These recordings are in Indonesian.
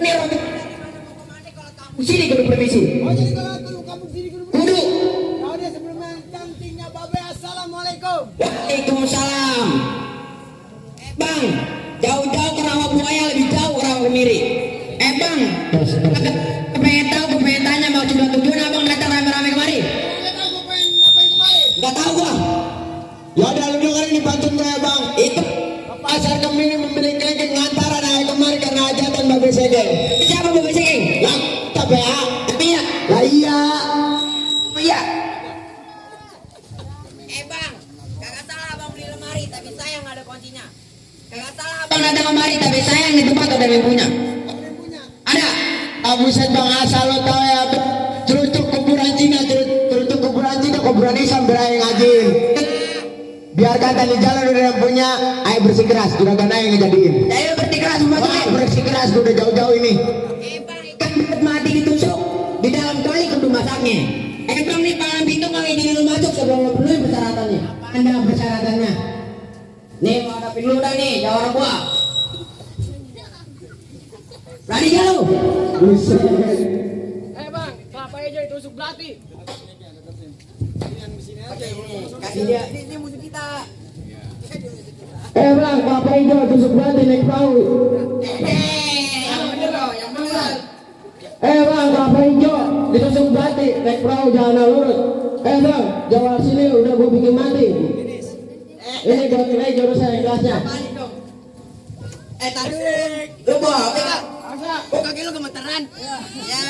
Nih Robi. Sini kudu permisi. Oh jadi kalau kamu sini kudu. Kudu. Ya udah sebelumnya cantiknya babe, assalamualaikum. Waalaikumsalam. Bang, jauh-jauh ke rawa buaya lebih jauh ke rawa kemiri. Bang, kepengen tahu, kepengen tanya maksud dan tujuan abang datang rame-rame kemari? Nggak tahu gue pengen ngapain kemarin. Nggak tahu gua. Ya udah lu dengerin nih pantun gue ya bang. Itu Pasar Kemiri membeli kelengkeng ngantaran naik kemari karena hajatan babe segeng. siapa bapak segeng? Lah, tapi ya. Tapi ya, Lah iya. iya. Bang, kagak salah abang beli lemari, tapi sayang ada kuncinya. Kagak salah abang datang kemari, tapi sayang di tempat ada yang punya. Ada. Ah buset bang, asal lo tau ya. Cerutuk kuburan Cina, cerutuk kuburan Cina, kuburan Islam beraing ngajin. Biar kata di jalan udah yang punya, ayo bersikeras, juragan ayo ngejadiin. Jadi lu bersikeras Wah, membantu. bersikeras gue udah jauh-jauh ini. Bang, ikan berat mati ditusuk di dalam kali kudu masaknya. Bang nih palang pintu kali ini lu masuk sebelum lu penuhi persyaratannya. Anda persyaratannya. Nih mau hadapin lu dah nih, jawara gua. Berani gak lu? Buset. Bang, kelapa hijau ditusuk belati. Kasih dia, ini musuh kita. Bang, kelapa hijau tusuk belati naik perahu. Yang bener loh, yang bener. Bang, kelapa hijau ditusuk belati naik perahu jangan lurus. Bang, jawab sini udah gue bikin mati. Ini gue nilai jurusan yang kelasnya. Balik dong. Tadi lu bawa apa kak? Kok kaki lu gemeteran? Ya,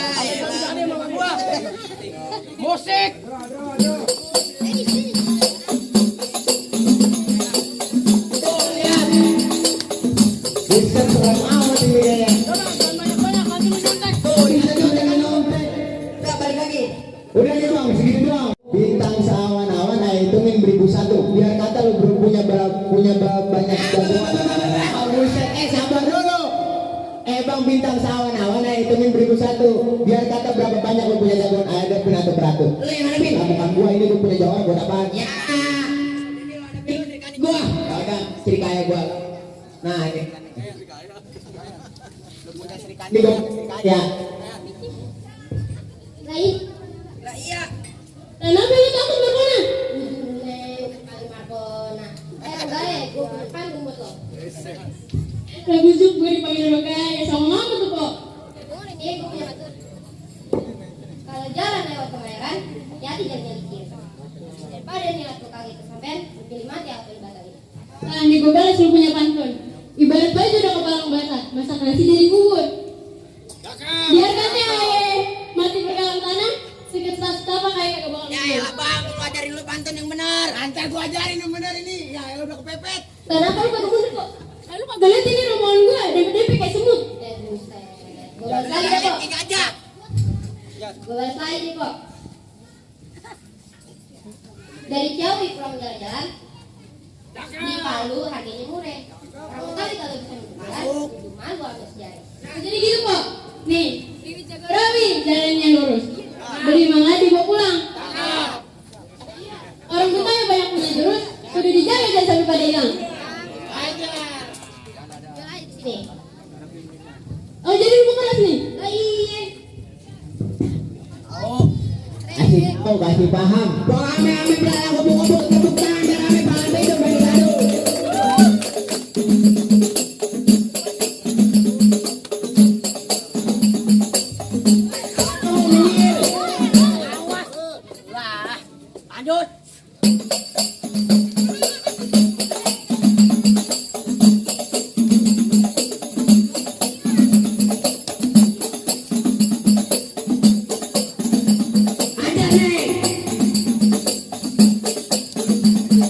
Ada sama gua. Musik. Buset, serem amat ini ya. Jangan banyak-banyak, nanti lu nyontek. Bisa juga nyontek. udah balik lagi. Udah nih bang, segitu doang. Bintang seawan-awan, nah hitungin 1001. Biar kata lu punya banyak jagoan. Oh, buset, sabar dulu. Bang, bintang seawan-awan, nah hitungin 1001. Biar kata berapa banyak lu punya jagoan. Ada pun atau beratus. Lu yang hadapin. Nah, bukan gua ini lu punya jagoan buat apaan? Ya. Hadapin lu dari kaki gua. Kagak, Sri Kaya gua. Nah, ini. Ini gua. Ya. Lain. Lah iya. Kenapa lu takut Markona? Kali Markona. Enggak gue depan rumput lo. Busuk gue dipanggil makanya sama mama tuh kok. Dengerin ya, gue punya batur. Kalau jalan lewat Kemayoran, hati-hati jangan nyelicin. Daripada niat lo kaki kesampean, pilih mati atau dibatalin. Nah, nih gue balas lu punya pantun. Ibarat baju udah kepalang bata, masak nasi jadi bubur. Biarkan ya, mati berkalang tanah, sedikit setapak kayak kagak bakal Ya bubur. elah bang, lu ajarin lu pantun yang benar. Antar gua ajarin yang bener ini. Ya lu udah kepepet. Kenapa lu kagak bener kok? Lu kagak liat ini romongan gue, dempet-dempet kayak semut. Buset. Gue balas lagi deh kok. Tiga aja. Gue balas lagi nih kok. Dari Ciawi pulang jalan-jalan, di Palu harganya murah. Orang Betawi kalau bisa berjalan, itu malu atau sejarah. Nah, jadi gitu kok. Nih, Robi jalannya lurus. Beli mangga dibawa pulang. Orang Betawi banyak punya jurus, kudu dijaga jangan sampai pada hilang. Nih, Oh, jadi lu keras nih? lah iya. Kasih paham. Gua ame-ame belalang kubu-kubu, tepuk tangan biar ame palang hidup bagi satu. Lanjut. Ada nih.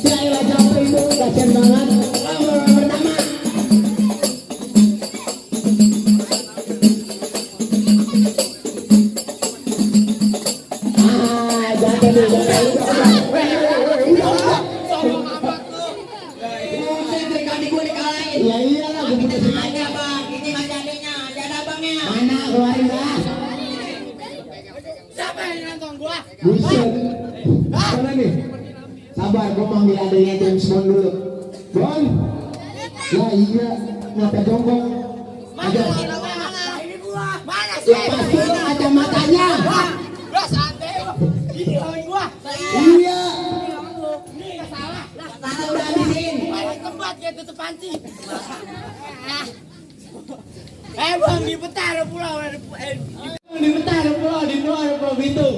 Saya jawab itu kasihan banget. Nomor pertama. Jatuh nih, jatuh. Buset, dari kaki gua dikalahin. Ya iyalah, gue punya si Ada bang, ini masih adanya, masih ada abangnya. mana keluarin dah. Siapa yang nonton gua? Buset. Mana nih? Sabar, gue manggil adanya James Bond dulu. Bon. Ya iya, ngapa jongkok? Mana? Ini gua. Lepas dulu kacamatanya. Gua santai. Ini lawan gua. Iya. Ini enggak salah. Salah udah habisin. Paling tempat kayak tutup panci. Bang, di Petara pulau. Di Betah ada pulau, di pulau ada pulau Bitung.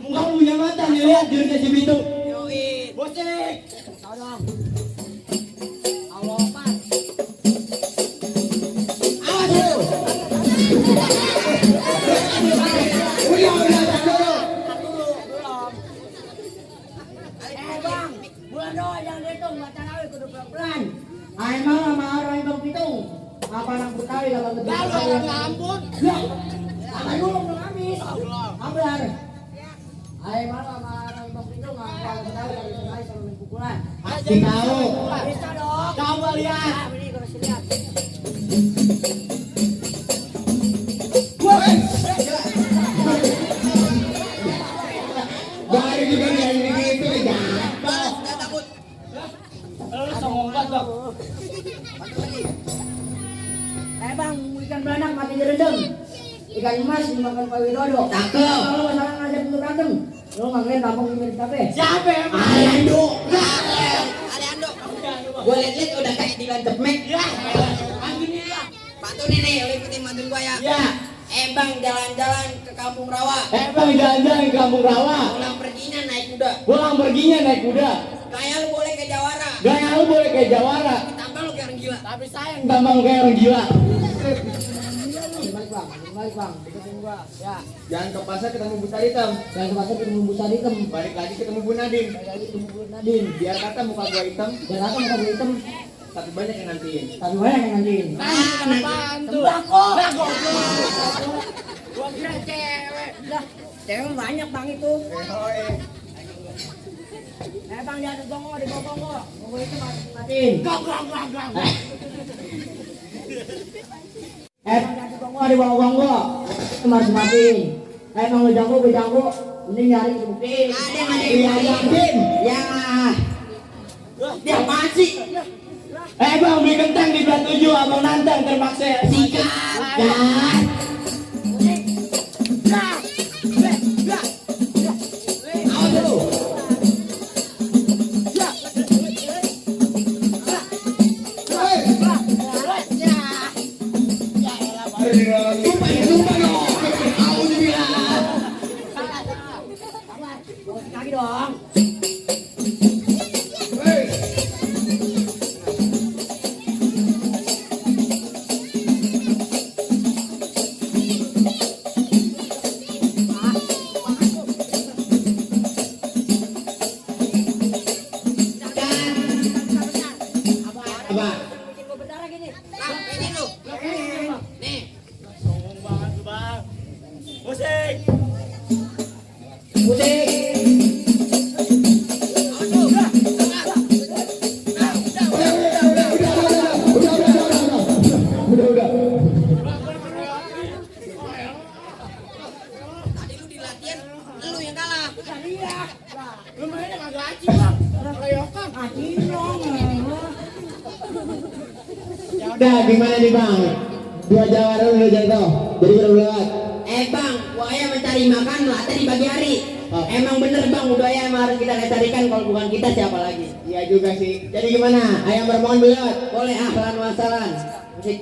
Kamu punya mata nih, lihat jurusnya si Bitung. Bosik. Tolong. Allah Pak. Awas lu. Udah, tak dulu. Bang, bulan doa yang dihitung baca nawi kudu pelan-pelan. Ay mau sama orang Bang Pitung. Apa anak Betawi kalau betul. Lalu orang ngambut. Apa dulu belum habis. Ambil. Ay malu sama orang Bang Pitung kalau Betawi kalau sekali selalu pukulan. Pasti tahu. Bisa dong. Coba lihat. Ini kalau lihat. Baru juga dari gitu aja. Songong banget. Bang, ikan beranak mati direndam. Ikan emas dimakan Pak Widodo. Cakep. Kalau masalah ngajak untuk berantem, lo manggilin kampung ini siapa? Siapa emang? Aliando. Gue liat-liat udah kayak dilancep Mac. Gini lah. Bantu nih, lu ikutin mantuin gua ya. Ya. Bang, jalan-jalan ke Kampung Rawa. Bang jalan-jalan ke Kampung Rawa. Pulang perginya naik kuda. Pulang perginya naik kuda. Kayak lu boleh ke Jawara. Gaya lu boleh kayak Jawara. Tampang lu kayak orang gila. Tapi sayang. Gampang kayak orang gila. Balik bang, ikutin gua. Ya. Jangan ke pasar ketemu Bu Hitam. Jangan ke pasar ketemu Bu Sadikem. Balik lagi ketemu Bu Nadine. Lagi ketemu Bu Nadine. Biar kata muka gua hitam, Dan aku muka Bu hitam, tapi banyak yang nantiin. tapi banyak yang nantiin. Tembakau. Gua kira cewek. Dah, cewek banyak bang itu. Bang di atas gongo, di bawah gongo. Gongo itu matiin. Gang. Bang, di atas gongo, di bawah gongo. Itu harus matiin. Bang, lu jago, gue jago. Mending nyari bukti. Iya, yakin. Ya. Dia apaan sih? Bang beli kentang di Belah 7, abang nantang terpaksa. Sikat. Dan. Awas dulu. Lupa dong. Alhamdulillah. Kaki dong. Apa? Bikin gua berdarah gini. Ini lu. Nih. Songong banget tuh bang. Musik. Musik. Udah. Tadi lu di latihan, lu yang kalah. Iya. Lu mainnya kagak acing bang. Reyokan. Acing dong. Udah gimana nih bang? Dua jawara udah jatuh. Jadi berlewat. Bang, buaya mencari makan melata di pagi hari. Oh. Emang bener bang, budaya emang harus kita carikan. Kalau bukan kita siapa lagi? Iya juga sih. Jadi gimana? Ayam bermohon belewat. Boleh ahlan wasalan. Musik.